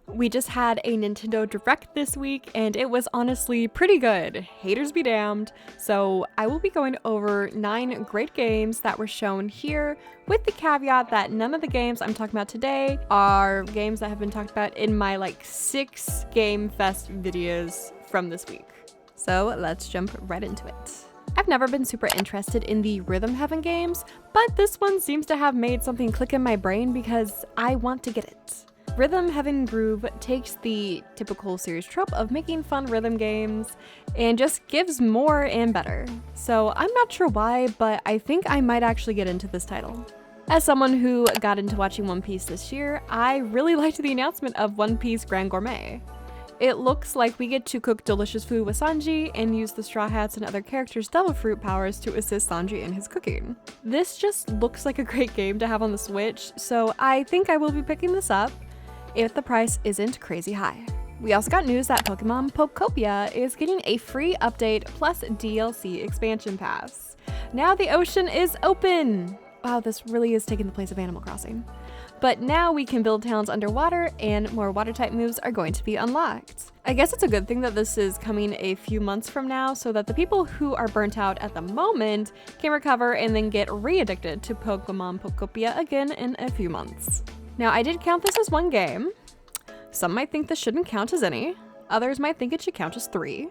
We just had a Nintendo Direct this week, and it was honestly pretty good. Haters be damned. So I will be going over 9 great games that were shown here, with the caveat that none of the games I'm talking about today are games that have been talked about in my 6 Game Fest videos from this week. So let's jump right into it. I've never been super interested in the Rhythm Heaven games, but this one seems to have made something click in my brain because I want to get it. Rhythm Heaven Groove takes the typical series trope of making fun rhythm games and just gives more and better. So I'm not sure why, but I think I might actually get into this title. As someone who got into watching One Piece this year, I really liked the announcement of One Piece Grand Gourmet. It looks like we get to cook delicious food with Sanji and use the Straw Hats and other characters' devil fruit powers to assist Sanji in his cooking. This just looks like a great game to have on the Switch, so I think I will be picking this up if the price isn't crazy high. We also got news that Pokemon Pokopia is getting a free update plus DLC expansion pass. Now the ocean is open! Wow, this really is taking the place of Animal Crossing. But now we can build towns underwater and more water type moves are going to be unlocked. I guess it's a good thing that this is coming a few months from now so that the people who are burnt out at the moment can recover and then get re-addicted to Pokemon Pokopia again in a few months. Now I did count this as 1 game. Some might think this shouldn't count as any. Others might think it should count as 3.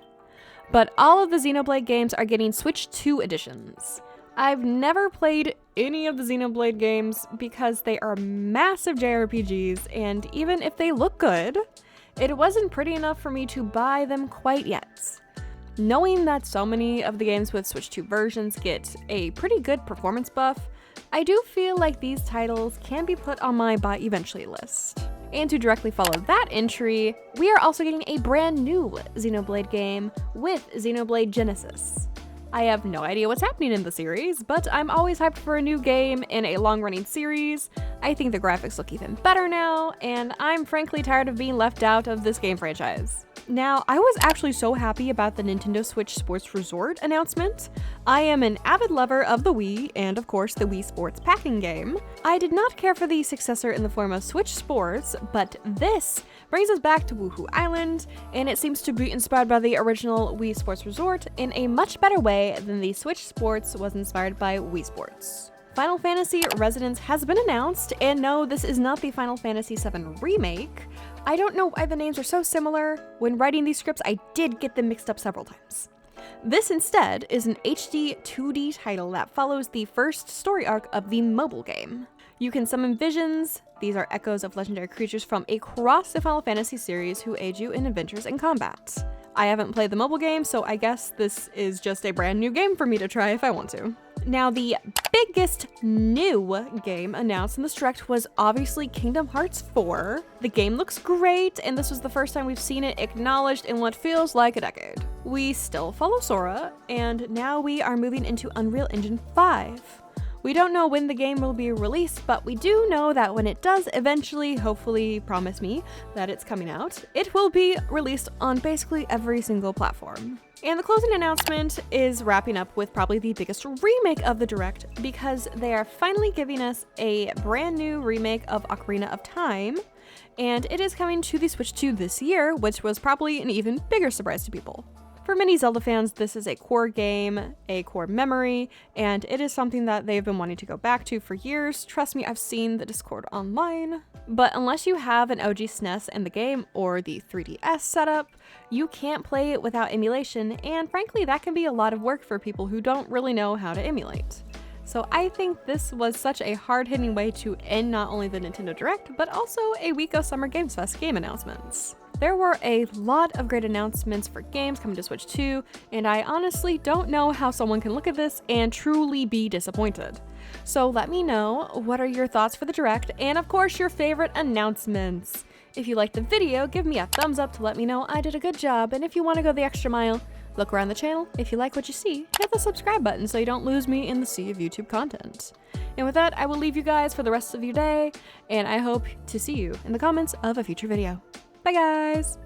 But all of the Xenoblade games are getting Switch 2 editions. I've never played any of the Xenoblade games because they are massive JRPGs, and even if they look good, it wasn't pretty enough for me to buy them quite yet. Knowing that so many of the games with Switch 2 versions get a pretty good performance buff, I do feel like these titles can be put on my buy eventually list. And to directly follow that entry, we are also getting a brand new Xenoblade game with Xenoblade Genesis. I have no idea what's happening in the series, but I'm always hyped for a new game in a long-running series. I think the graphics look even better now, and I'm frankly tired of being left out of this game franchise. Now, I was actually so happy about the Nintendo Switch Sports Resort announcement. I am an avid lover of the Wii, and of course the Wii Sports packing game. I did not care for the successor in the form of Switch Sports, but this brings us back to Wuhu Island, and it seems to be inspired by the original Wii Sports Resort in a much better way than the Switch Sports was inspired by Wii Sports. Final Fantasy Resonance has been announced, and no, this is not the Final Fantasy VII Remake. I don't know why the names are so similar. When writing these scripts, I did get them mixed up several times. This instead is an HD 2D title that follows the first story arc of the mobile game. You can summon visions. These are echoes of legendary creatures from across the Final Fantasy series who aid you in adventures and combat. I haven't played the mobile game, so I guess this is just a brand new game for me to try if I want to. Now, the biggest new game announced in this direct was obviously Kingdom Hearts 4. The game looks great, and this was the first time we've seen it acknowledged in what feels like a decade. We still follow Sora, and now we are moving into Unreal Engine 5. We don't know when the game will be released, but we do know that when it does eventually, hopefully promise me that it's coming out, it will be released on basically every single platform. And the closing announcement is wrapping up with probably the biggest remake of the Direct because they are finally giving us a brand new remake of Ocarina of Time, and it is coming to the Switch 2 this year, which was probably an even bigger surprise to people. For many Zelda fans, this is a core game, a core memory, and it is something that they've been wanting to go back to for years. Trust me, I've seen the Discord online. But unless you have an OG SNES in the game or the 3DS setup, you can't play it without emulation, and frankly, that can be a lot of work for people who don't really know how to emulate. So I think this was such a hard-hitting way to end not only the Nintendo Direct, but also a week of Summer Games Fest game announcements. There were a lot of great announcements for games coming to Switch 2, and I honestly don't know how someone can look at this and truly be disappointed. So let me know, what are your thoughts for the Direct, and of course your favorite announcements. If you liked the video, give me a thumbs up to let me know I did a good job, and if you want to go the extra mile, look around the channel. If you like what you see, hit the subscribe button so you don't lose me in the sea of YouTube content. And with that, I will leave you guys for the rest of your day, and I hope to see you in the comments of a future video. Bye guys!